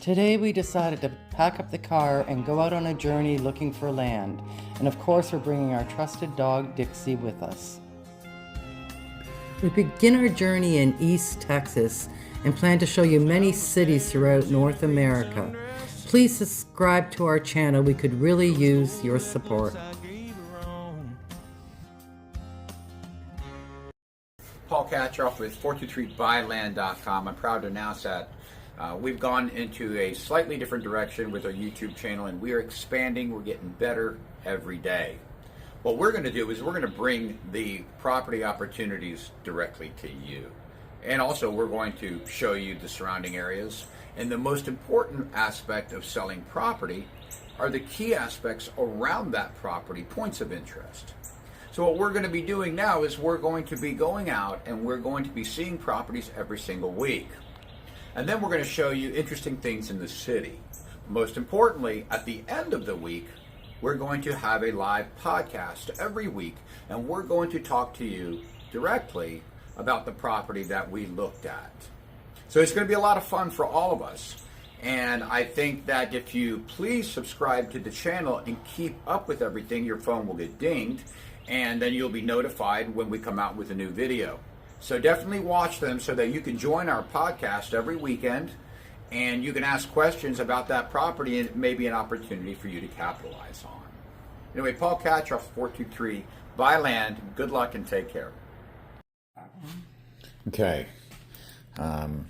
Today we decided to pack up the car and go out on a journey looking for land. And of course we're bringing our trusted dog Dixie with us. We begin our journey in East Texas and plan to show you many cities throughout North America. Please subscribe to our channel. We could really use your support. Paul Katroff with 423buyland.com. I'm proud to announce that we've gone into a slightly different direction with our YouTube channel, and we are expanding. We're getting better every day. What we're going to do is we're going to bring the property opportunities directly to you. And also we're going to show you the surrounding areas. And the most important aspect of selling property are the key aspects around that property, points of interest. So what we're going to be doing now is we're going to be going out and we're going to be seeing properties every single week. And then we're going to show you interesting things in the city. Most importantly, at the end of the week, we're going to have a live podcast every week, and we're going to talk to you directly about the property that we looked at. So it's going to be a lot of fun for all of us. And I think that if you please subscribe to the channel and keep up with everything, your phone will get dinged, and then you'll be notified when we come out with a new video. So definitely watch them so that you can join our podcast every weekend and you can ask questions about that property, and it may be an opportunity for you to capitalize on. Anyway, Paul Katroff, 423 Buy Land. Good luck and take care. Okay. Getting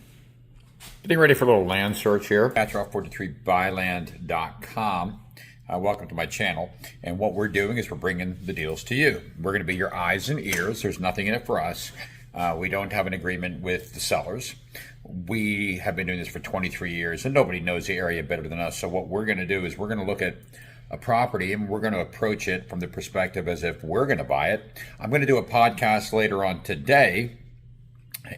ready for a little land search here. Katroff423buyland.com. Welcome to my channel, and what we're doing is we're bringing the deals to you. We're going to be your eyes and ears. There's nothing in it for us. We don't have an agreement with the sellers. We have been doing this for 23 years, and nobody knows the area better than us. So what we're going to do is we're going to look at a property, and we're going to approach it from the perspective as if we're going to buy it. I'm going to do a podcast later on today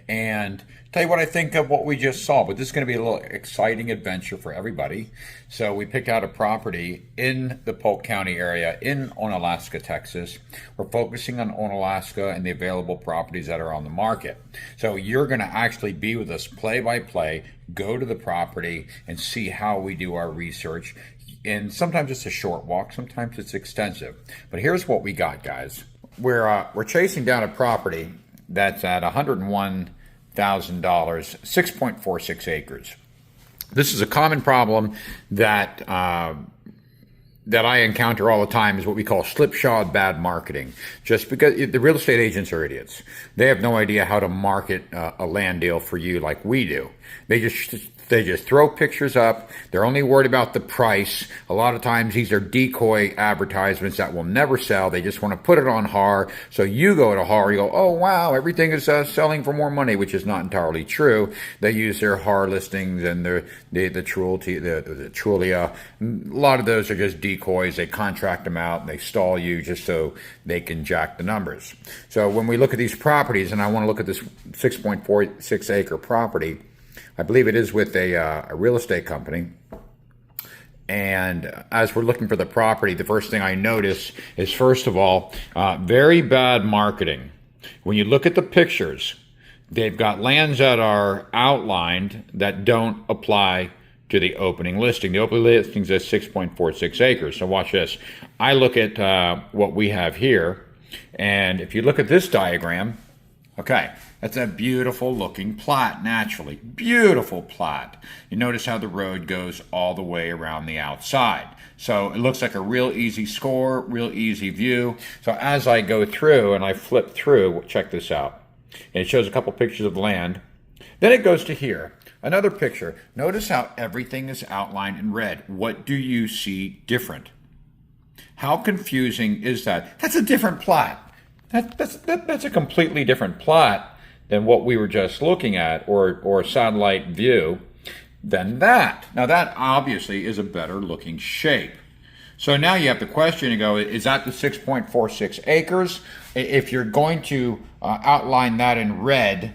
and tell you what I think of what we just saw. But this is going to be a little exciting adventure for everybody. So we picked out a property in the Polk County area in Onalaska, Texas. We're focusing on Onalaska and the available properties that are on the market. So you're going to actually be with us play by play, go to the property and see how we do our research. And sometimes it's a short walk, sometimes it's extensive. But here's what we got, guys. We're chasing down a property that's at $101,000, 6.46 acres. This is a common problem that I encounter all the time, is what we call slipshod bad marketing. Just because the real estate agents are idiots. They have no idea how to market a land deal for you like we do. They just throw pictures up. They're only worried about the price. A lot of times these are decoy advertisements that will never sell. They just want to put it on HAR. So you go to HAR, you go, oh wow, everything is selling for more money, which is not entirely true. They use their HAR listings and the Trulia. A lot of those are just decoys. They contract them out and they stall you just so they can jack the numbers. So when we look at these properties, and I want to look at this 6.46 acre property, I believe it is with a real estate company. And as we're looking for the property, the first thing I notice is, first of all, very bad marketing. When you look at the pictures, they've got lands that are outlined that don't apply to the opening listing. The opening listing says 6.46 acres. So watch this. I look at what we have here, and if you look at this diagram, okay, that's a beautiful looking plat, naturally. Beautiful plat. You notice how the road goes all the way around the outside. So it looks like a real easy score, real easy view. So as I go through and I flip through, check this out. And it shows a couple pictures of land. Then it goes to here. Another picture. Notice how everything is outlined in red. What do you see different? How confusing is that? That's a different plat. That's a completely different plot than what we were just looking at, or a satellite view than that. Now that obviously is a better looking shape. So now you have the question to go, is that the 6.46 acres? If you're going to outline that in red,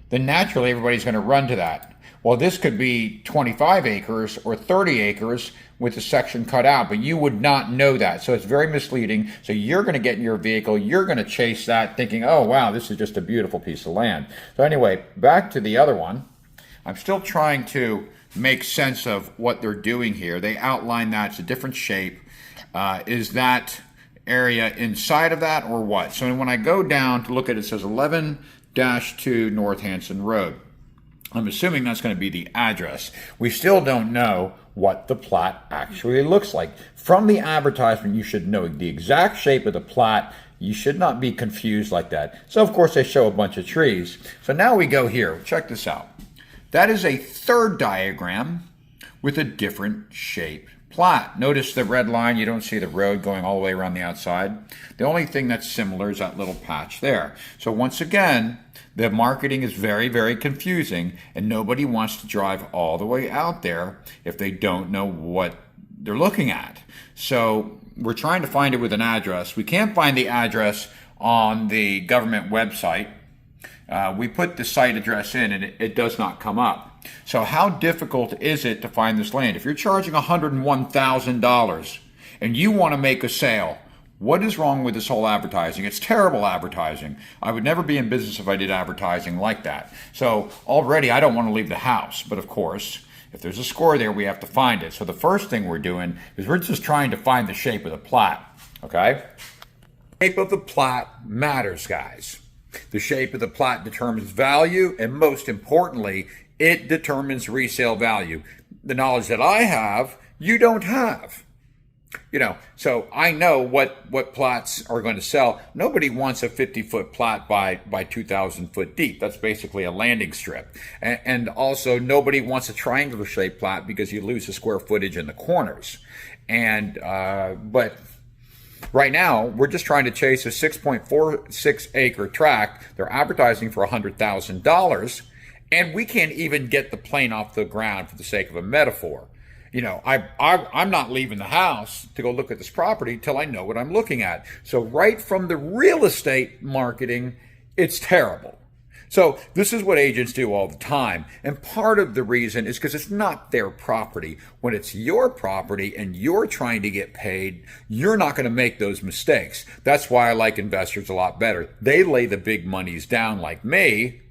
then naturally everybody's going to run to that. Well, this could be 25 acres or 30 acres with the section cut out, but you would not know that. So it's very misleading. So you're going to get in your vehicle, you're going to chase that thinking, oh, wow, this is just a beautiful piece of land. So anyway, back to the other one. I'm still trying to make sense of what they're doing here. They outline that it's a different shape. Is that area inside of that or what? So when I go down to look at it, it says 11-2 North Hanson Road. I'm assuming that's going to be the address. We still don't know what the plat actually looks like. From the advertisement, you should know the exact shape of the plat. You should not be confused like that. So, of course, they show a bunch of trees. So now we go here. Check this out. That is a third diagram with a different shape plat. Notice the red line. You don't see the road going all the way around the outside. The only thing that's similar is that little patch there. So once again, the marketing is very, very confusing, and nobody wants to drive all the way out there if they don't know what they're looking at. So we're trying to find it with an address. We can't find the address on the government website. We put the site address in, and it does not come up. So how difficult is it to find this land? If you're charging $101,000 and you want to make a sale, what is wrong with this whole advertising? It's terrible advertising. I would never be in business if I did advertising like that. So already I don't want to leave the house. But of course, if there's a score there, we have to find it. So the first thing we're doing is we're just trying to find the shape of the plat. Okay? The shape of the plat matters, guys. The shape of the plat determines value, and most importantly, it determines resale value. The knowledge that I have, you don't have. So I know what plats are going to sell. Nobody wants a 50-foot plat by 2,000 foot deep. That's basically a landing strip. And also nobody wants a triangular shaped plat because you lose the square footage in the corners. But right now, we're just trying to chase a 6.46 acre tract. They're advertising for $100,000, and we can't even get the plane off the ground for the sake of a metaphor. I'm not leaving the house to go look at this property till I know what I'm looking at. So right from the real estate marketing, it's terrible. So this is what agents do all the time. And part of the reason is because it's not their property. When it's your property and you're trying to get paid, you're not going to make those mistakes. That's why I like investors a lot better. They lay the big monies down like me,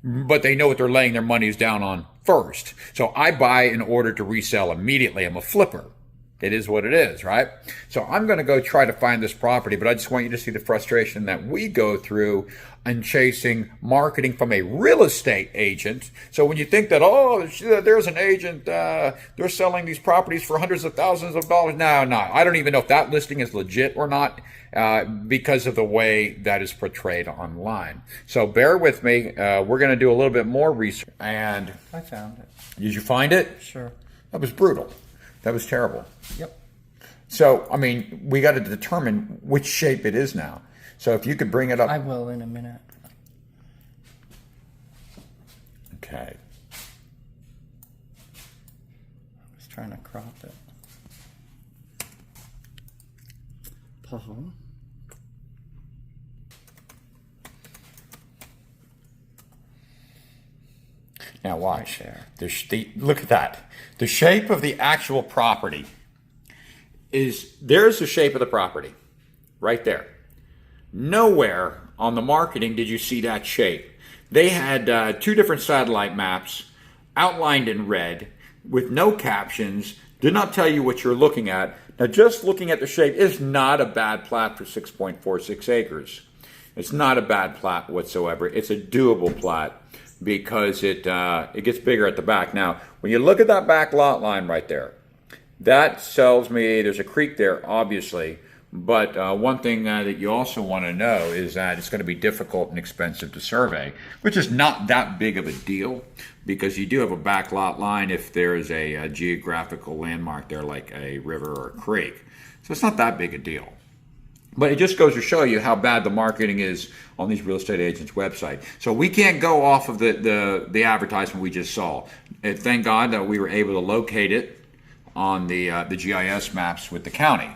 but they know what they're laying their monies down on first. So I buy in order to resell immediately. I'm a flipper. It is what it is, right? So I'm going to go try to find this property, but I just want you to see the frustration that we go through in chasing marketing from a real estate agent. So when you think that, there's an agent, they're selling these properties for hundreds of thousands of dollars. No, I don't even know if that listing is legit or not because of the way that is portrayed online. So bear with me. We're going to do a little bit more research. And I found it. Did you find it? Sure. That was brutal. That was terrible. Yep. So, we got to determine which shape it is now. So if you could bring it up. I will in a minute. Okay. I was trying to crop it. Paul. Now watch. Right there. Look at that. The shape of the actual property there's the shape of the property right there. Nowhere on the marketing did you see that shape. They had two different satellite maps outlined in red with no captions, did not tell you what you're looking at. Now just looking at the shape is not a bad plat for 6.46 acres. It's not a bad plat whatsoever. It's a doable plat because it gets bigger at the back. Now, when you look at that back lot line right there, that tells me there's a creek there, obviously. But one thing that you also want to know is that it's going to be difficult and expensive to survey, which is not that big of a deal because you do have a back lot line if there's a geographical landmark there like a river or a creek. So it's not that big a deal. But it just goes to show you how bad the marketing is on these real estate agents' website. So we can't go off of the advertisement we just saw. And thank God that we were able to locate it on the GIS maps with the county.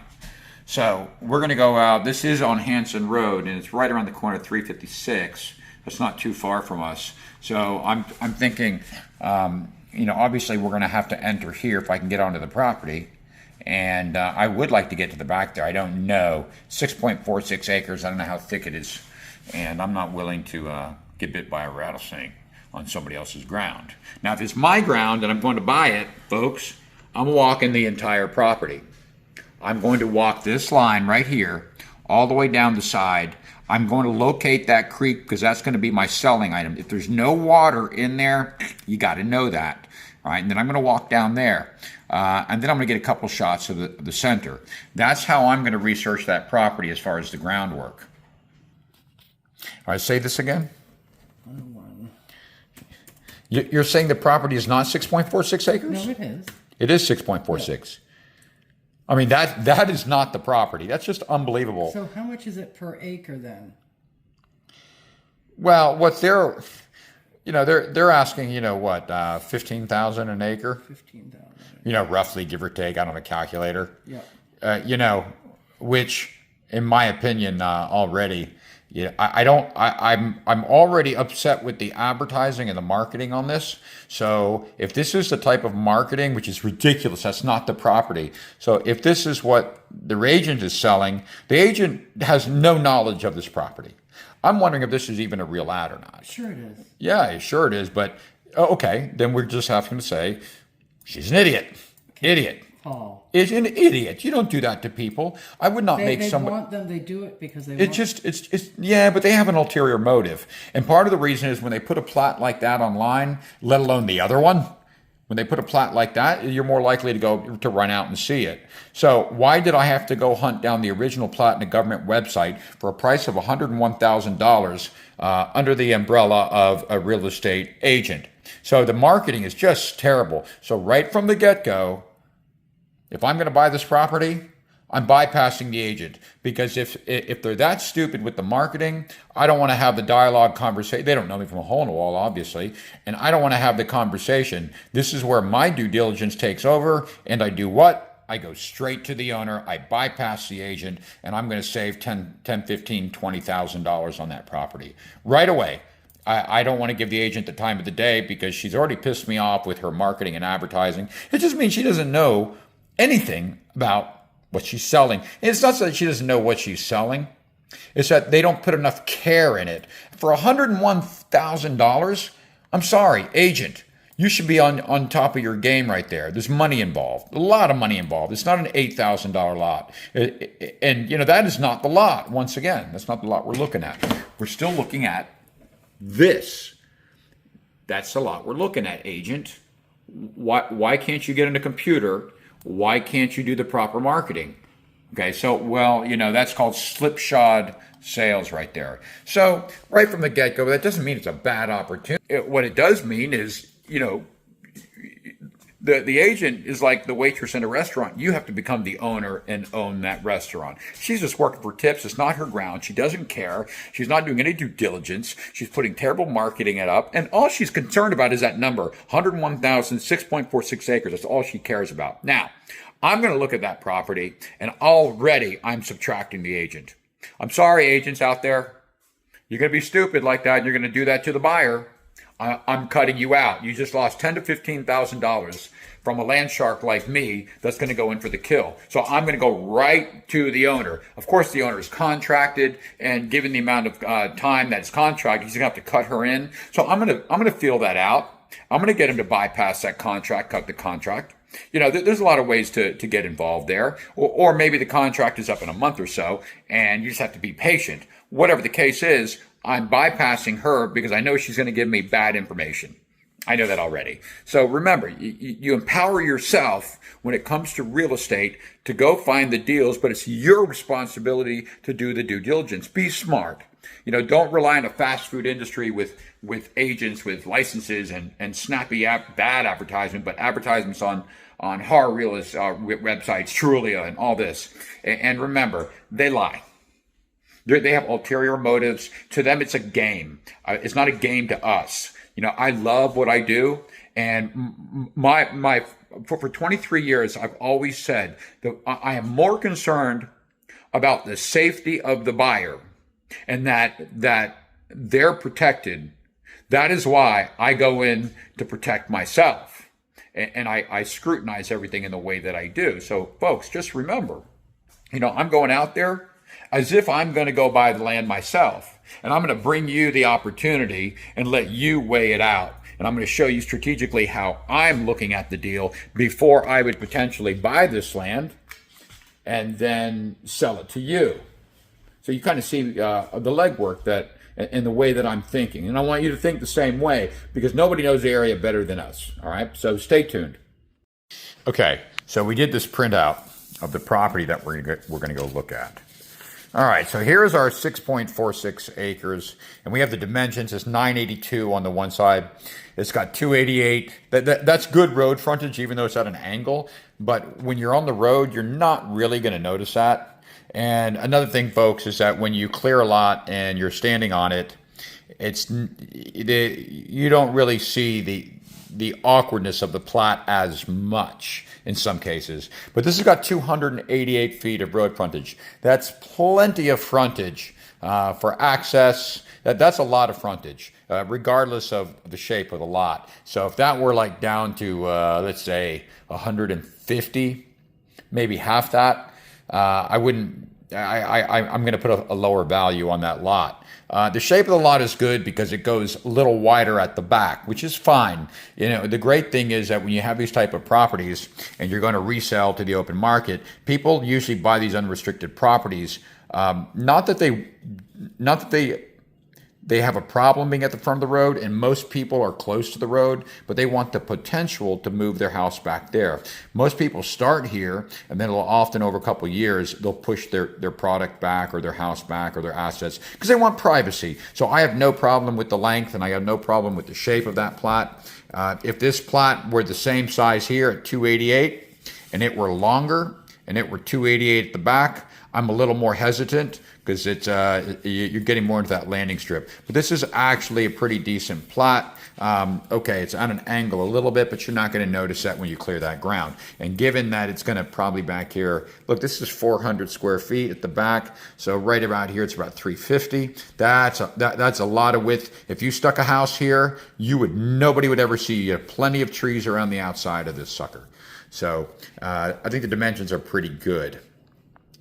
So we're going to go out. This is on Hanson Road, and it's right around the corner of 356. That's not too far from us. So I'm thinking, obviously we're going to have to enter here if I can get onto the property. And I would like to get to the back there. I don't know. 6.46 acres. I don't know how thick it is. And I'm not willing to get bit by a rattlesnake. on somebody else's ground. Now, if it's my ground and I'm going to buy it, folks, I'm walking the entire property. I'm going to walk this line right here all the way down the side. I'm going to locate that creek because that's going to be my selling item. If there's no water in there, you got to know that, right? And then I'm going to walk down there. And then I'm going to get a couple shots of the center. That's how I'm going to research that property as far as the groundwork. All right, say this again. You're saying the property is not 6.46 acres? No, it is. It is 6.46. I mean, that is not the property. That's just unbelievable. So how much is it per acre then? Well, what they're asking, what, 15,000 an acre? 15,000. Roughly, give or take. I don't have a calculator. Yeah. Which, in my opinion, already, I'm already upset with the advertising and the marketing on this. So if this is the type of marketing, which is ridiculous, that's not the property. So if this is what the agent is selling, the agent has no knowledge of this property. I'm wondering if this is even a real ad or not. Sure it is. Yeah, sure it is. But okay, then we're just having to say she's an idiot. Idiot. Paul. Is an idiot. You don't do that to people. I would not make someone. They want them. They do it because they. Yeah, but they have an ulterior motive, and part of the reason is when they put a plat like that online, let alone the other one. When they put a plat like that, you're more likely to run out and see it. So why did I have to go hunt down the original plat in a government website for a price of $101,000 under the umbrella of a real estate agent? So the marketing is just terrible. So right from the get-go, if I'm going to buy this property, I'm bypassing the agent, because if they're that stupid with the marketing, I don't want to have the dialogue conversation. They don't know me from a hole in the wall, obviously, and I don't want to have the conversation. This is where my due diligence takes over, and I do what? I go straight to the owner, I bypass the agent, and I'm going to save $10, $15, $20,000 on that property right away. I don't want to give the agent the time of the day because she's already pissed me off with her marketing and advertising. It just means she doesn't know anything about what she's selling. And it's not that she doesn't know what she's selling. It's that they don't put enough care in it. For $101,000, I'm sorry, agent, you should be on top of your game right there. There's money involved, a lot of money involved. It's not an $8,000 lot. And, that is not the lot. Once again, that's not the lot we're looking at. We're still looking at this. That's the lot we're looking at, agent. Why can't you get on a computer? Why can't you do the proper marketing? Okay, so, that's called slipshod sales right there. So right from the get-go, that doesn't mean it's a bad opportunity. What it does mean is, the agent is like the waitress in a restaurant. You have to become the owner and own that restaurant. She's just working for tips. It's not her ground. She doesn't care. She's not doing any due diligence. She's putting terrible marketing it up. And all she's concerned about is that number, 101,000, 6.46 acres. That's all she cares about. Now, I'm going to look at that property, and already I'm subtracting the agent. I'm sorry, agents out there. You're going to be stupid like that, and you're going to do that to the buyer. I'm cutting you out. You just lost $10,000 to $15,000 from a land shark like me that's going to go in for the kill. So I'm going to go right to the owner. Of course, the owner is contracted, and given the amount of time that's contracted, he's going to have to cut her in. So I'm going to feel that out. I'm going to get him to bypass that contract, cut the contract. There's a lot of ways to get involved there. Or maybe the contract is up in a month or so, and you just have to be patient. Whatever the case is, I'm bypassing her because I know she's going to give me bad information. I know that already. So remember, you empower yourself when it comes to real estate to go find the deals, but it's your responsibility to do the due diligence. Be smart. Don't rely on a fast food industry with agents with licenses and snappy bad advertisement, but advertisements on horror realist websites, Trulia, and all this. And remember, they lie. They have ulterior motives. To them, it's a game. It's not a game to us. I love what I do, and for 23 years, I've always said that I am more concerned about the safety of the buyer and that they're protected. That is why I go in to protect myself, and I scrutinize everything in the way that I do. So, folks, just remember, I'm going out there as if I'm going to go buy the land myself. And I'm going to bring you the opportunity and let you weigh it out. And I'm going to show you strategically how I'm looking at the deal before I would potentially buy this land and then sell it to you. So you kind of see the legwork that in the way that I'm thinking. And I want you to think the same way, because nobody knows the area better than us. All right, so stay tuned. Okay, so we did this printout of the property that we're going to go look at. All right, so here's our 6.46 acres, and we have the dimensions. It's 982 on the one side. It's got 288. That's good road frontage, even though it's at an angle. But when you're on the road, you're not really going to notice that. And another thing, folks, is that when you clear a lot and you're standing on it, you don't really see the awkwardness of the plat as much in some cases. But this has got 288 feet of road frontage. That's plenty of frontage for access. That's a lot of frontage, regardless of the shape of the lot. So if that were like down to, let's say, 150, maybe half that, I'm going to put a lower value on that lot. The shape of the lot is good because it goes a little wider at the back, which is fine. You know, the great thing is that when you have these type of properties and you're going to resell to the open market, people usually buy these unrestricted properties. Not that they have a problem being at the front of the road, and most people are close to the road, but they want the potential to move their house back there. Most people start here, and then it'll often, over a couple of years, they'll push their product back or their house back or their assets because they want privacy. So I have no problem with the length, and I have no problem with the shape of that plat. If this plat were the same size here at 288, and it were longer, and it were 288 at the back, I'm a little more hesitant because it's you're getting more into that landing strip. But this is actually a pretty decent plat. Okay, it's on an angle a little bit, but you're not going to notice that when you clear that ground. And given that it's going to probably back here, look, this is 400 square feet at the back. So right around here, it's about 350. That's a lot of width. If you stuck a house here, nobody would ever see you. You have plenty of trees around the outside of this sucker. So I think the dimensions are pretty good.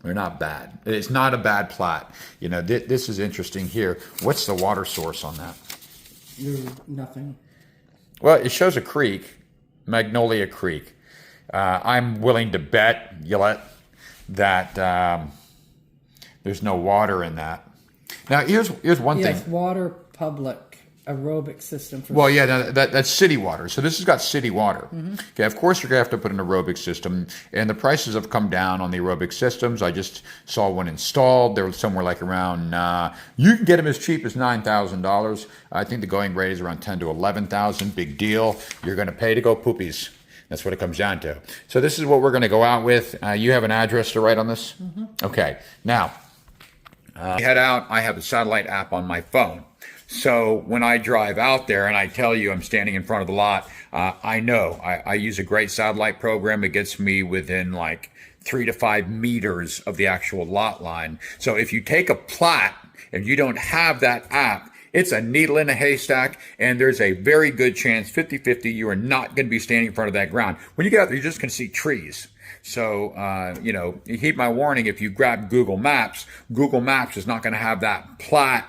They're not bad. It's not a bad plat. You know, this is interesting here. What's the water source on that? Nothing. Well, it shows a creek, Magnolia Creek. I'm willing to bet, Gillette, that there's no water in that. Now, here's one thing. Yes, water public. Aerobic system. Well, yeah, that's city water. So this has got city water. Mm-hmm. Okay, of course you're going to have to put an aerobic system, and the prices have come down on the aerobic systems. I just saw one installed. They're somewhere like around, you can get them as cheap as $9,000. I think the going rate is around $10,000 to $11,000. Big deal. You're going to pay to go poopies. That's what it comes down to. So this is what we're going to go out with. You have an address to write on this? Mm-hmm. Okay. Now, head out. I have a satellite app on my phone. So when I drive out there and I tell you I'm standing in front of the lot, I know I use a great satellite program. It gets me within like 3 to 5 meters of the actual lot line. So if you take a plat and you don't have that app, it's a needle in a haystack, and there's a very good chance, 50-50, you are not going to be standing in front of that ground. When you get out there, you're just going to see trees. So, you heed my warning. If you grab Google Maps is not going to have that plat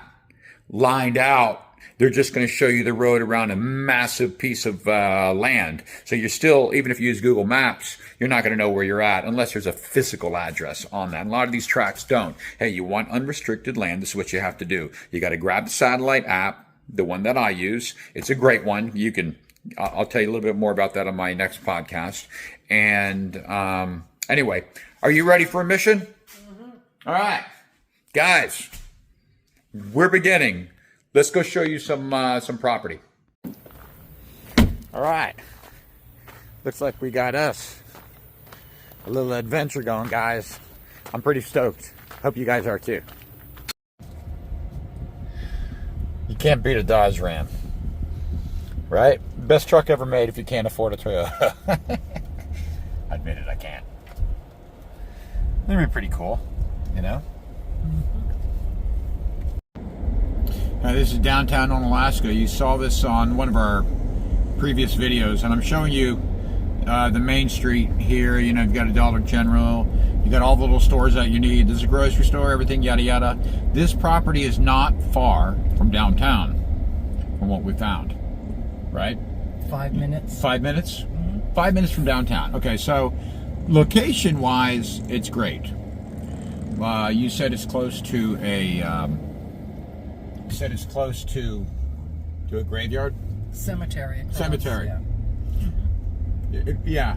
lined out. They're just going to show you the road around a massive piece of land. So you're still, even if you use Google Maps, you're not going to know where you're at unless there's a physical address on that. And a lot of these tracts don't. Hey, you want unrestricted land, this is what you have to do. You got to grab the satellite app, the one that I use. It's a great one. I'll tell you a little bit more about that on my next podcast. And anyway, are you ready for a mission? Mm-hmm. All right, guys. We're beginning. Let's go show you some property. All right. Looks like we got us a little adventure going, guys. I'm pretty stoked. Hope you guys are too. You can't beat a Dodge Ram, right? Best truck ever made if you can't afford a Toyota. I admit it, I can't. That'd be pretty cool, you know? Now, this is downtown Onalaska. You saw this on one of our previous videos, and I'm showing you the main street here. You know, you've got a Dollar General, You got all the little stores that you need. There's a grocery store, everything, yada yada. This property is not far from downtown, from what we found, right? 5 minutes. 5 minutes? Mm-hmm. 5 minutes from downtown. Okay, so location-wise, it's great. You said it's close to a. You said it's close to a graveyard. Cemetery. Across, Cemetery. Yeah. Yeah.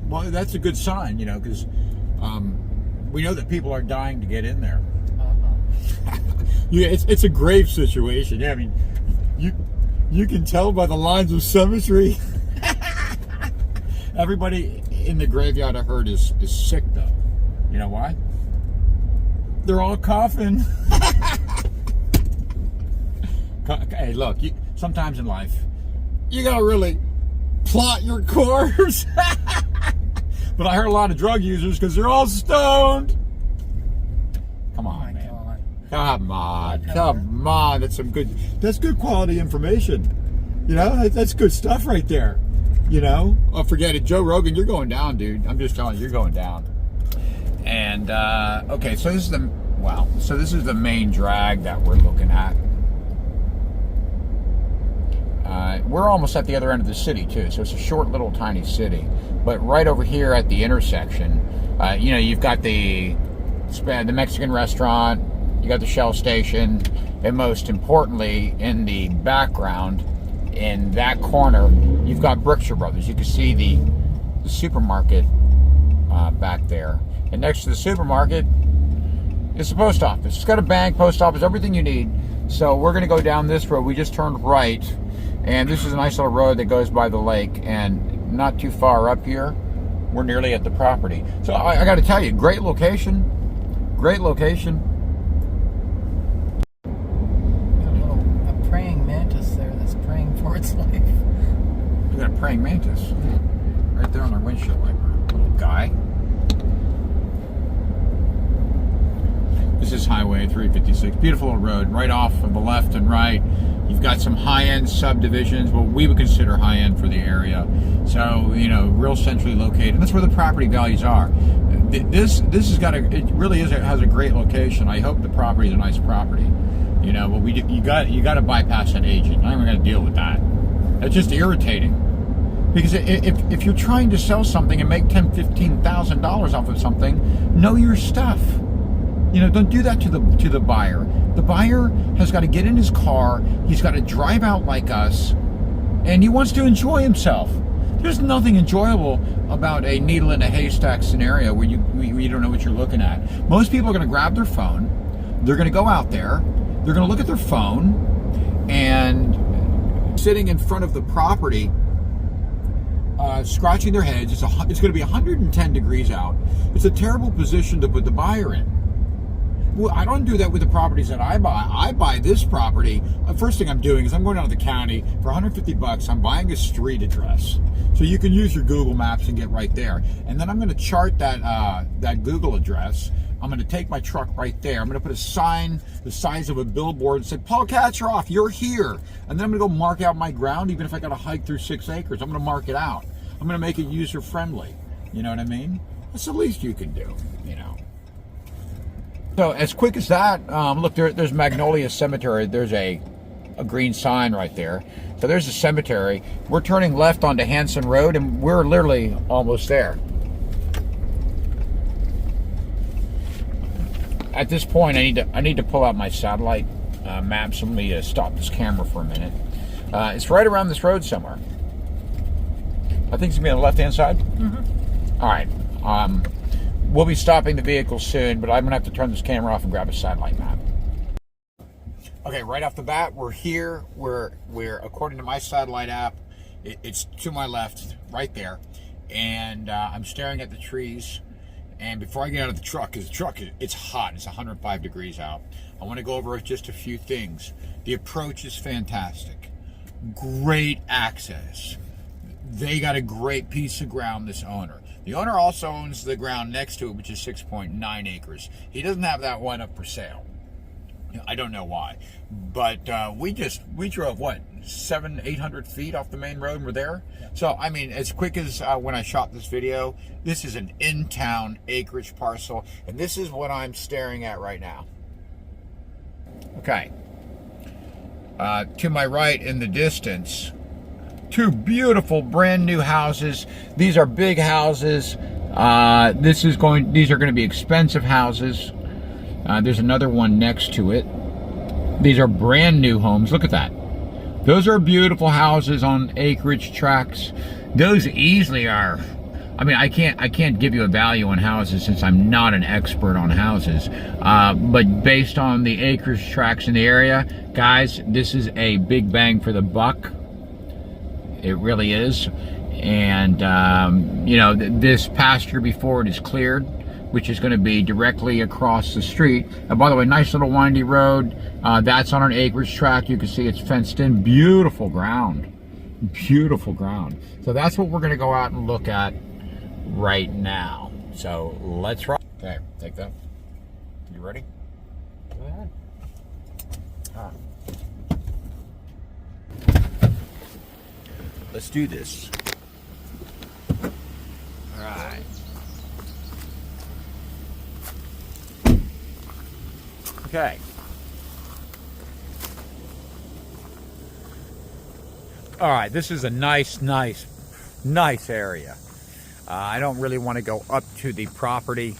Well, that's a good sign, you know, because we know that people are dying to get in there. Yeah, it's a grave situation. Yeah, I mean, you can tell by the lines of symmetry. Everybody in the graveyard, I heard, is sick though. You know why? They're all coughing. Hey, look, sometimes in life, you gotta really plot your course. But I heard a lot of drug users because they're all stoned. Come on, man. Come on. That's good quality information. You know, that's good stuff right there. You know, oh, forget it. Joe Rogan, you're going down, dude. I'm just telling you, you're going down. And, okay, so this is the main drag that we're looking at. We're almost at the other end of the city too, so it's a short little tiny city. But right over here at the intersection, you know, you've got the Mexican restaurant, you got the Shell station, and most importantly, in the background, in that corner, you've got Brookshire Brothers. You can see the supermarket back there, and next to the supermarket is the post office. It's got a bank, post office, everything you need. So we're going to go down this road. We just turned right. And this is a nice little road that goes by the lake, and not too far up here, we're nearly at the property. So I got to tell you, great location. Great location. A praying mantis there that's praying for its life. We got a praying mantis right there on our windshield wiper, little guy. This is Highway 356, beautiful little road, right off of the left and right. You've got some high-end subdivisions, what we would consider high-end for the area. So, you know, real centrally located. And that's where the property values are. This has got it really has a great location. I hope the property is a nice property. You know, but you got to bypass that agent. I'm not going to deal with that. That's just irritating. Because if you're trying to sell something and make $10,000-$15,000 off of something, know your stuff. You know, don't do that to the buyer. The buyer has got to get in his car. He's got to drive out like us, and he wants to enjoy himself. There's nothing enjoyable about a needle in a haystack scenario where you don't know what you're looking at. Most people are going to grab their phone. They're going to go out there. They're going to look at their phone, and sitting in front of the property, scratching their heads. It's going to be 110 degrees out. It's a terrible position to put the buyer in. Well, I don't do that with the properties that I buy. I buy this property. The first thing I'm doing is I'm going down to the county for $150. I'm buying a street address, so you can use your Google Maps and get right there. And then I'm going to chart that Google address. I'm going to take my truck right there. I'm going to put a sign the size of a billboard and say, "Paul Katcheroff, you're here." And then I'm going to go mark out my ground, even if I got to hike through 6 acres. I'm going to mark it out. I'm going to make it user friendly. You know what I mean? That's the least you can do. You know. So as quick as that, look, there's Magnolia Cemetery. There's a green sign right there. So there's the cemetery. We're turning left onto Hanson Road, and we're literally almost there. At this point, I need to pull out my satellite map. So let me stop this camera for a minute. It's right around this road somewhere. I think it's gonna be on the left-hand side. Mm-hmm. All right. We'll be stopping the vehicle soon, but I'm going to have to turn this camera off and grab a satellite map. Okay, right off the bat, we're here. We're according to my satellite app, it's to my left, right there. And I'm staring at the trees. And before I get out of the truck, because the truck, it's hot. It's 105 degrees out. I want to go over just a few things. The approach is fantastic. Great access. They got a great piece of ground, this owner. The owner also owns the ground next to it, which is 6.9 acres. He doesn't have that one up for sale. I don't know why, but we drove what, 700-800 feet off the main road and we're there. Yeah. So I mean, as quick as when I shot this video, this is an in-town acreage parcel, and this is what I'm staring at right now. Okay, to my right in the distance, two beautiful brand new houses. These are big houses. These are going to be expensive houses. There's another one next to it. These are brand new homes. Look at that. Those are beautiful houses on acreage tracts. Those easily are. I mean, I can't give you a value on houses since I'm not an expert on houses. But based on the acreage tracts in the area, guys, this is a big bang for the buck. It really is. And you know, this pasture before it is cleared, which is going to be directly across the street. And by the way, nice little windy road. That's on an acreage tract. You can see it's fenced in. Beautiful ground. Beautiful ground. So that's what we're going to go out and look at right now. So let's rock. Okay, take that. You ready? Go ahead. Let's do this. All right. Okay. All right, this is a nice area. I don't really want to go up to the property.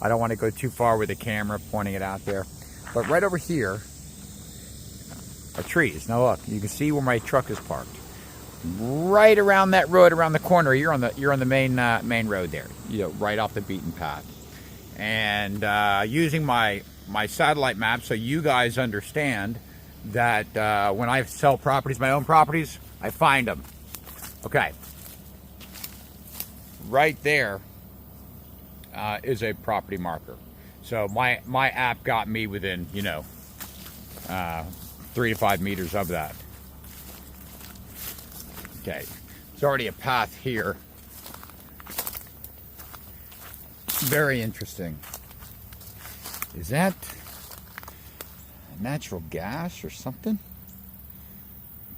I don't want to go too far with the camera pointing it out there. But right over here are trees. Now look, you can see where my truck is parked. Right around that road, around the corner, you're on the main road there. You know, right off the beaten path. And using my satellite map, so you guys understand that when I sell properties, my own properties, I find them. Okay. Right there is a property marker. So my app got me within, you know, 3 to 5 meters of that. Okay. There's already a path here. Very interesting. Is that natural gas or something?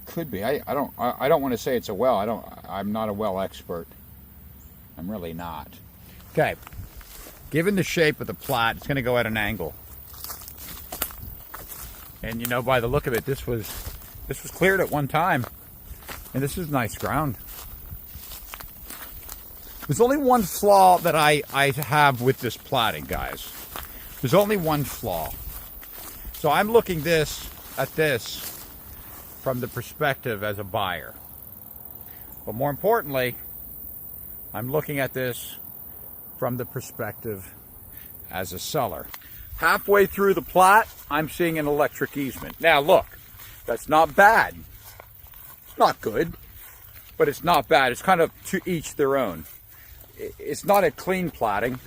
Could be. I don't want to say it's a well. I'm not a well expert. I'm really not. Okay. Given the shape of the plat, it's going to go at an angle. And you know, by the look of it, this was cleared at one time. And this is nice ground. There's only one flaw that I have with this platting, guys. There's only one flaw. So I'm looking at this from the perspective as a buyer. But more importantly, I'm looking at this from the perspective as a seller. Halfway through the plat, I'm seeing an electric easement. Now look, that's not bad. It's not good, but it's not bad. It's kind of to each their own. It's not a clean platting,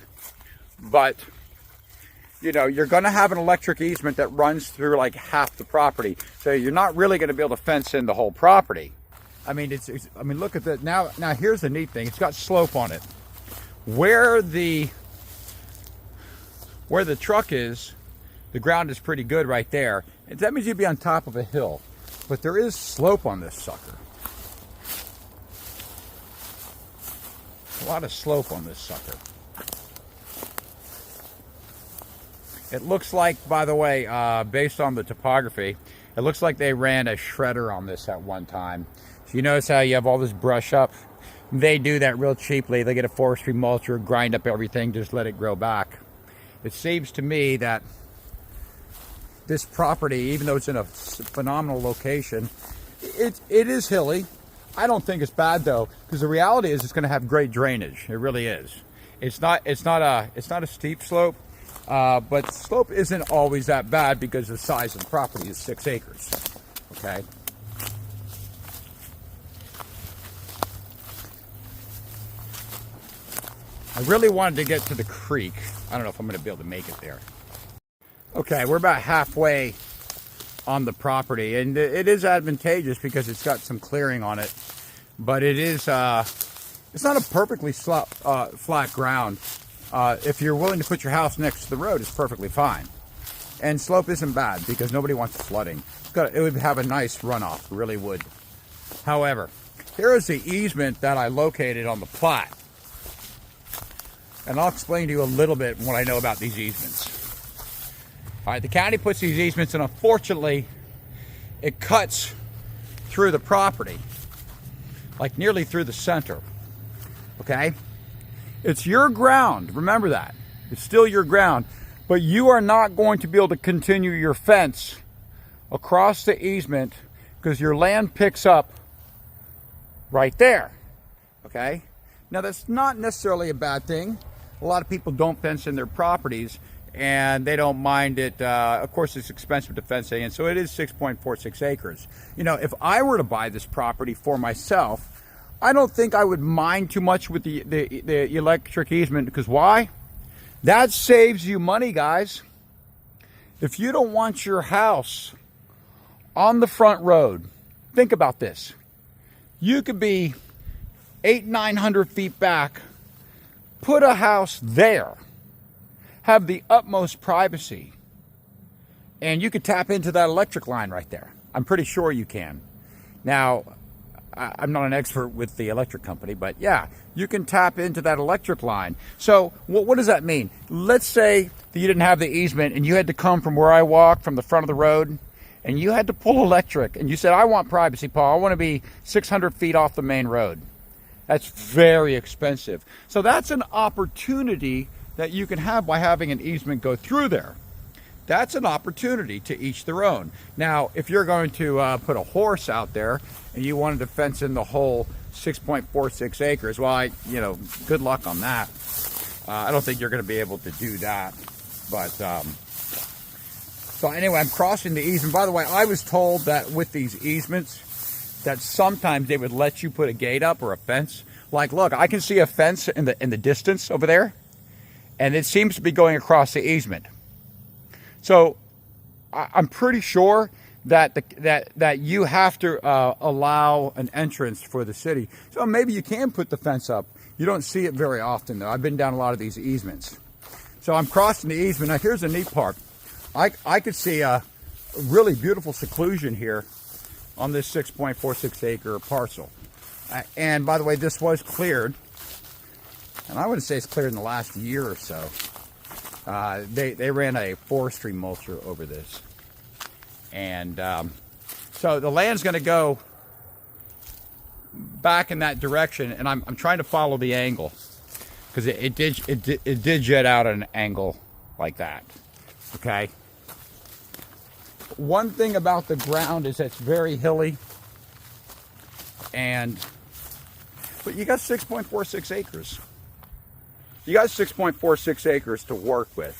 but you know, you're going to have an electric easement that runs through like half the property. So you're not really going to be able to fence in the whole property. I mean, I mean, look at that. Now here's the neat thing. It's got slope on it. Where the truck is, the ground is pretty good right there. And that means you'd be on top of a hill. But there is slope on this sucker. A lot of slope on this sucker. It looks like, by the way, based on the topography, it looks like they ran a shredder on this at one time. So you notice how you have all this brush up? They do that real cheaply. They get a forestry mulcher, grind up everything, just let it grow back. It seems to me that this property, even though it's in a phenomenal location, it is hilly. I don't think it's bad though, because the reality is it's going to have great drainage. It really is. It's not a steep slope. But slope isn't always that bad because the size of the property is 6 acres. Okay. I really wanted to get to the creek. I don't know if I'm going to be able to make it there. Okay, we're about halfway on the property, and it is advantageous because it's got some clearing on it. But it is, it's not a perfectly flat ground. If you're willing to put your house next to the road, it's perfectly fine. And slope isn't bad because nobody wants flooding. It would have a nice runoff, really would. However, here is the easement that I located on the plat. And I'll explain to you a little bit what I know about these easements. All right, the county puts these easements, and unfortunately, it cuts through the property, like nearly through the center, okay? It's your ground, remember that. It's still your ground, but you are not going to be able to continue your fence across the easement because your land picks up right there, okay? Now, that's not necessarily a bad thing. A lot of people don't fence in their properties, and they don't mind it. Of course, it's expensive to fence in, so it is 6.46 acres. You know, if I were to buy this property for myself, I don't think I would mind too much with the electric easement, because why? That saves you money, guys. If you don't want your house on the front road, think about this. You could be 800-900 feet back, put a house there, have the utmost privacy, and you could tap into that electric line right there. I'm pretty sure you can. Now, I'm not an expert with the electric company, but yeah, you can tap into that electric line. So what does that mean? Let's say that you didn't have the easement and you had to come from where I walk, from the front of the road, and you had to pull electric, and you said, I want privacy, Paul. I want to be 600 feet off the main road. That's very expensive. So that's an opportunity that you can have by having an easement go through there. That's an opportunity, to each their own. Now, if you're going to put a horse out there and you wanted to fence in the whole 6.46 acres, well, good luck on that. I don't think you're going to be able to do that. But so anyway, I'm crossing the easement. By the way, I was told that with these easements, that sometimes they would let you put a gate up or a fence. Like, look, I can see a fence in the distance over there, and it seems to be going across the easement. So I'm pretty sure that that you have to allow an entrance for the city. So maybe you can put the fence up. You don't see it very often, though. I've been down a lot of these easements. So I'm crossing the easement. Now, here's the neat part. I could see a really beautiful seclusion here on this 6.46 acre parcel. And by the way, this was cleared. And I wouldn't say it's cleared in the last year or so. They ran a forestry mulcher over this. And so the land's going to go back in that direction. And I'm trying to follow the angle, because it did jet out at an angle like that. Okay. One thing about the ground is it's very hilly, but you got 6.46 acres. You got 6.46 acres to work with.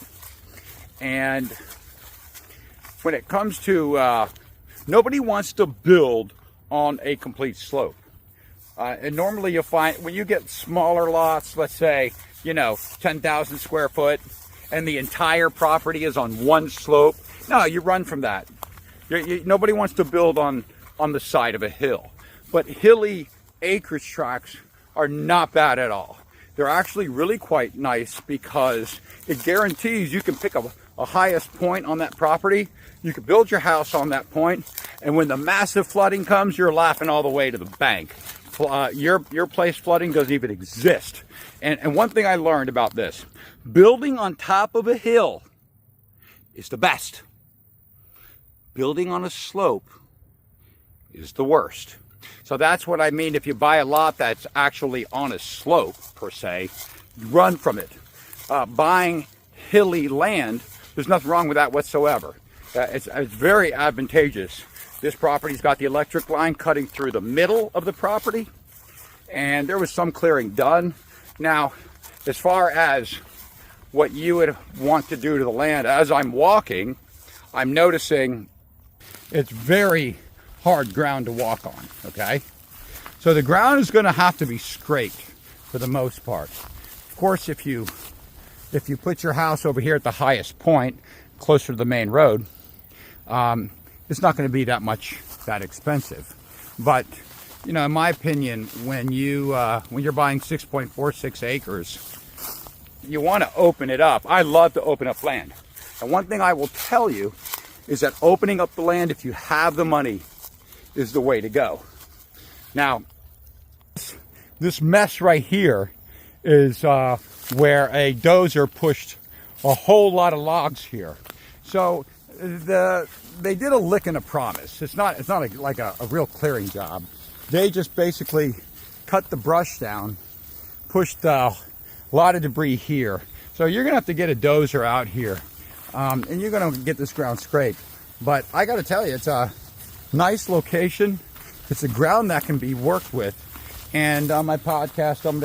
And when it comes to, nobody wants to build on a complete slope. And normally you'll find, when you get smaller lots, let's say, 10,000 square foot, and the entire property is on one slope, no, you run from that. Nobody wants to build on the side of a hill. But hilly acreage tracts are not bad at all. They're actually really quite nice, because it guarantees you can pick a highest point on that property. You can build your house on that point, and when the massive flooding comes, you're laughing all the way to the bank. Your place flooding doesn't even exist. And one thing I learned about this, building on top of a hill is the best. Building on a slope is the worst. So that's what I mean. If you buy a lot that's actually on a slope, per se, run from it. Buying hilly land, there's nothing wrong with that whatsoever. It's very advantageous. This property's got the electric line cutting through the middle of the property, and there was some clearing done. Now, as far as what you would want to do to the land, as I'm walking, I'm noticing it's very hard ground to walk on, okay? So the ground is going to have to be scraped for the most part. Of course, if you put your house over here at the highest point, closer to the main road, it's not going to be that expensive. But, in my opinion, when you're buying 6.46 acres, you want to open it up. I love to open up land. And one thing I will tell you is that opening up the land, if you have the money, is the way to go. Now, this mess right here is where a dozer pushed a whole lot of logs here. So they did a lick and a promise. It's not like a real clearing job. They just basically cut the brush down, pushed a lot of debris here. So you're gonna have to get a dozer out here, and you're gonna get this ground scraped. But I gotta tell you, it's a nice location. It's a ground that can be worked with. And on my podcast, I'm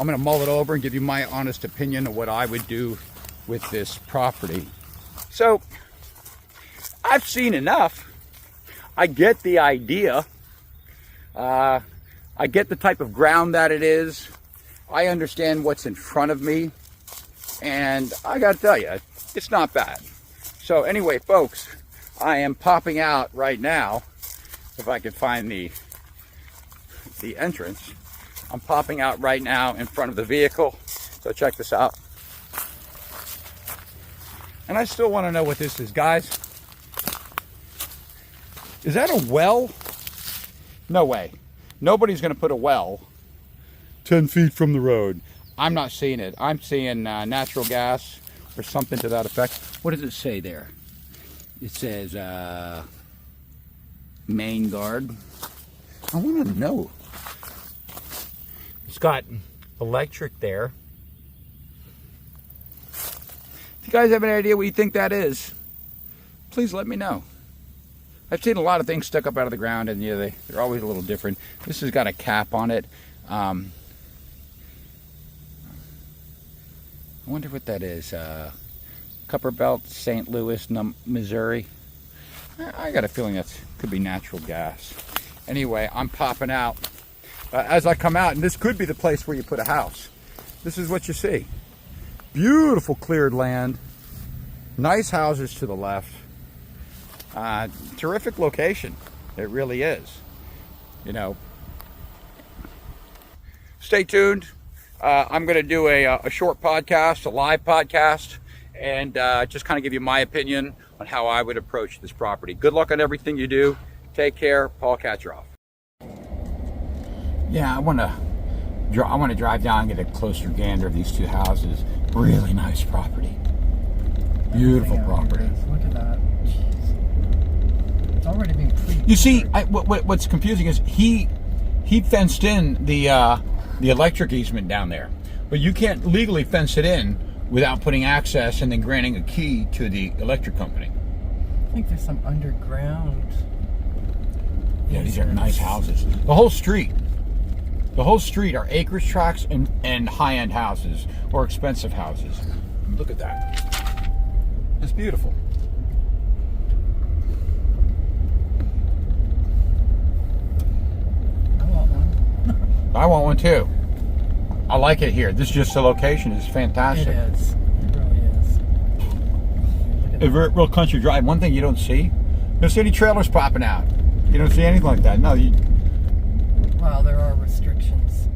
gonna mull it over and give you my honest opinion of what I would do with this property. So I've seen enough. I get the idea. I get the type of ground that it is. I understand what's in front of me. And I gotta tell you, it's not bad. So anyway, folks, I am popping out right now. If I can find the entrance. I'm popping out right now in front of the vehicle. So check this out. And I still want to know what this is, guys. Is that a well? No way. Nobody's going to put a well 10 feet from the road. I'm not seeing it. I'm seeing natural gas or something to that effect. What does it say there? It says main guard. I want to know. It's got electric there. If you guys have any idea what you think that is, please let me know. I've seen a lot of things stuck up out of the ground, and yeah, they're always a little different. This has got a cap on it. I wonder what that is. Copper Belt, St. Louis, Missouri. I got a feeling that could be natural gas. Anyway, I'm popping out. As I come out, and this could be the place where you put a house. This is what you see. Beautiful cleared land. Nice houses to the left. Terrific location. It really is. You know. Stay tuned. I'm going to do a short podcast, a live podcast, and just kind of give you my opinion on how I would approach this property. Good luck on everything you do. Take care. Paul Kacheroff. Yeah, I want to drive down and get a closer gander of these two houses. Really nice property. Beautiful property. Look at that. Jeez. It's already been pre. You see, what's confusing is he fenced in the electric easement down there, but you can't legally fence it in without putting access and then granting a key to the electric company. I think there's some underground. Yeah, these are nice houses. The whole street are acreage tracts and high-end houses or expensive houses. Look at that. It's beautiful. I want one. I want one too. I like it here. This is just the location is fantastic. It is. It really is. A real country drive. One thing you don't see, you don't see any trailers popping out. You don't see anything like that. No. Well, there are restrictions.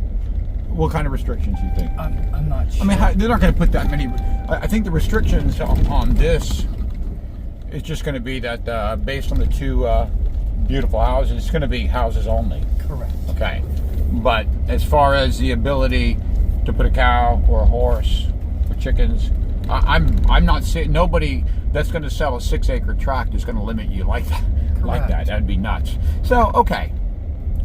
What kind of restrictions do you think? I'm not sure. I mean, they're not going to put that many. I think the restrictions on this is just going to be that based on the two beautiful houses, it's going to be houses only. Correct. Okay. But as far as the ability to put a cow or a horse or chickens, I'm not saying nobody that's going to sell a 6-acre tract is going to limit you like that. Correct. Like that. That'd be nuts. So, okay.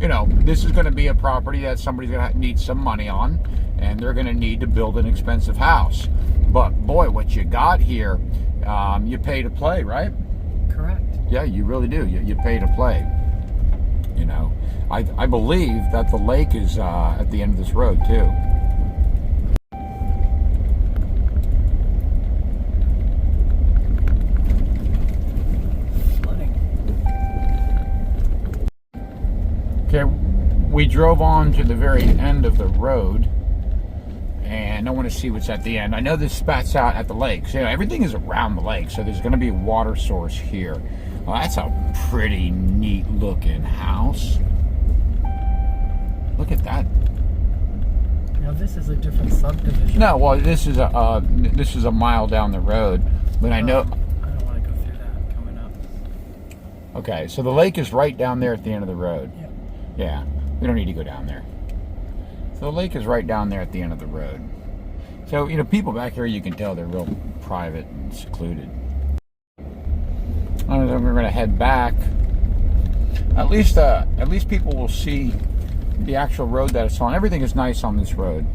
You know, this is going to be a property that somebody's going to need some money on, and they're going to need to build an expensive house. But boy, what you got here, you pay to play, right? Correct. Yeah, you really do. You pay to play. You know, I believe that the lake is at the end of this road too. Okay, we drove on to the very end of the road, and I want to see what's at the end. I know this spats out at the lake, so everything is around the lake, so there's going to be a water source here. Well, that's a pretty neat looking house. Look at that. Yeah, this is a different subdivision. No, well, this is a mile down the road, but I know. I don't want to go through that coming up. Okay, so the lake is right down there at the end of the road. Yeah. Yeah, we don't need to go down there. So the lake is right down there at the end of the road. So, you know, people back here, you can tell they're real private and secluded. We're going to head back. At least people will see the actual road that it's on. Everything is nice on this road.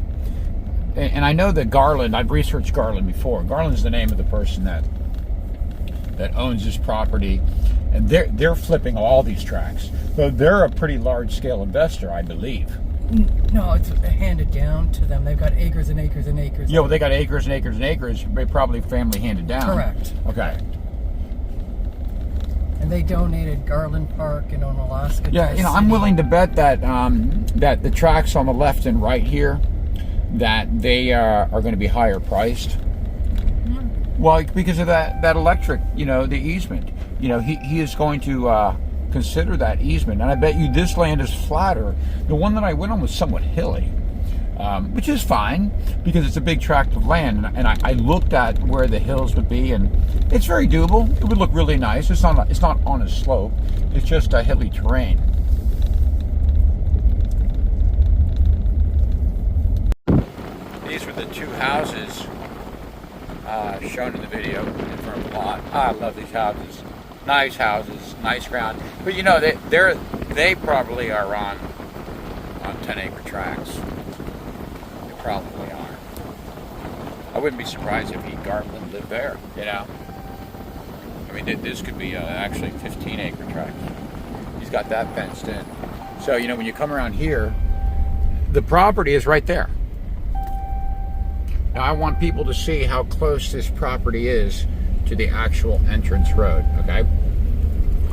And I know that Garland, I've researched Garland before. Garland's the name of the person that owns this property. And they're flipping all these tracts. So they're a pretty large scale investor, I believe. No, it's handed down to them. They've got acres and acres and acres. Yeah, well, they got acres and acres and acres. They probably family handed down. Correct. Okay. And they donated Garland Park in Onalaska. Yeah, you know, I'm willing to bet that that the tracks on the left and right here, that they are going to be higher priced. Well, because of that electric, you know, the easement. You know, he is going to consider that easement. And I bet you this land is flatter. The one that I went on was somewhat hilly, which is fine because it's a big tract of land. And I looked at where the hills would be, and it's very doable. It would look really nice. It's not on a slope. It's just a hilly terrain. These were the two houses shown in the video in front of the lot. I love these houses. Nice houses, nice ground. But you know, they probably are on 10-acre tracts. They probably are. I wouldn't be surprised if Garland lived there, you know. I mean, this could be actually 15-acre tracts. He's got that fenced in. So, you know, when you come around here, the property is right there. Now, I want people to see how close this property is to the actual entrance road, okay?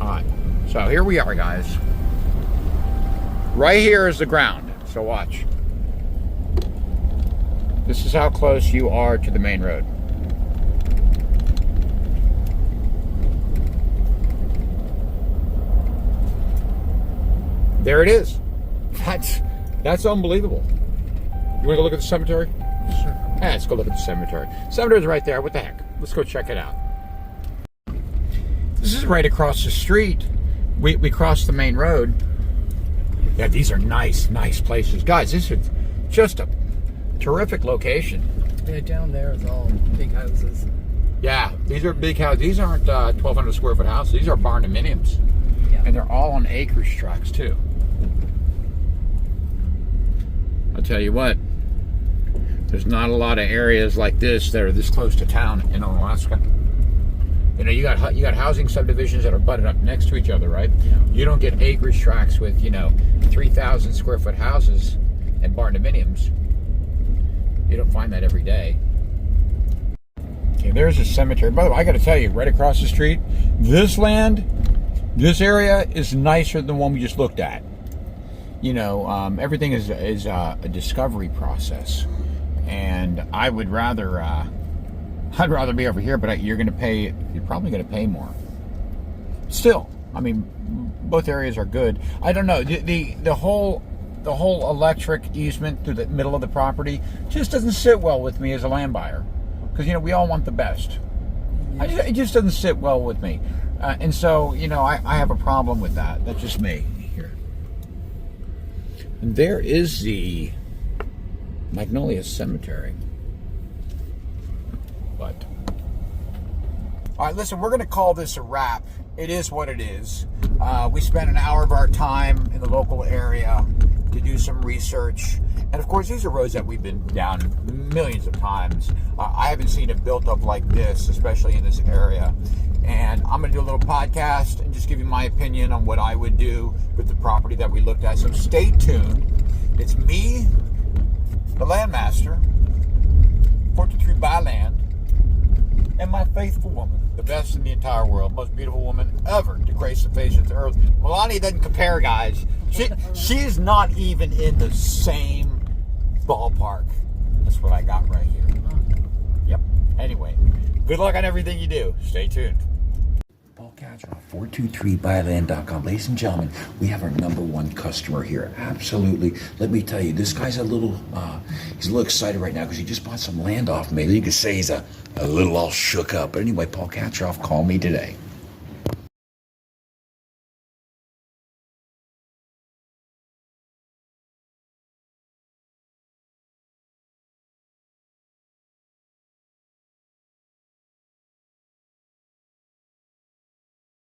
All right, so here we are, guys. Right here is the ground, so watch. This is how close you are to the main road. There it is. That's unbelievable. You want to go look at the cemetery? Sure. Yeah, let's go look at the cemetery. Cemetery's right there. What the heck? Let's go check it out. This is right across the street. We crossed the main road. Yeah, these are nice places. Guys, this is just a terrific location. Yeah, down there is all big houses. Yeah, these are big houses. These aren't 1,200 square foot houses. These are barndominiums. Yeah. And they're all on acreage tracts, too. I'll tell you what. There's not a lot of areas like this that are this close to town in Onalaska. You know, you got housing subdivisions that are butted up next to each other, right? Yeah. You don't get acreage tracts with, you know, 3,000 square foot houses and barndominiums. You don't find that every day. Okay, there's a cemetery. By the way, I got to tell you, right across the street, this land, this area is nicer than the one we just looked at. You know, everything is a discovery process. And I would rather, I'd rather be over here, but you're probably going to pay more. Still, I mean, both areas are good. I don't know, the whole electric easement through the middle of the property just doesn't sit well with me as a land buyer. Because, you know, we all want the best. It just doesn't sit well with me. And so, you know, I have a problem with that. That's just me here. And there is the Magnolia Cemetery. But all right, listen, we're going to call this a wrap. It is what it is. We spent an hour of our time in the local area to do some research. And of course, these are roads that we've been down millions of times. I haven't seen it built up like this, especially in this area. And I'm going to do a little podcast and just give you my opinion on what I would do with the property that we looked at. So stay tuned. It's me, the Landmaster, 423 Byland, and my faithful woman, the best in the entire world, most beautiful woman ever to grace the face of the earth. Melania doesn't compare, guys. She's not even in the same ballpark. That's what I got right here. Yep. Anyway, good luck on everything you do. Stay tuned. Paul Kadroff, 423byland.com. Ladies and gentlemen, we have our #1 customer here. Absolutely. Let me tell you, this guy's a little, He's a little excited right now because he just bought some land off me. You could say he's a little all shook up. But anyway, Paul Katroff called me today.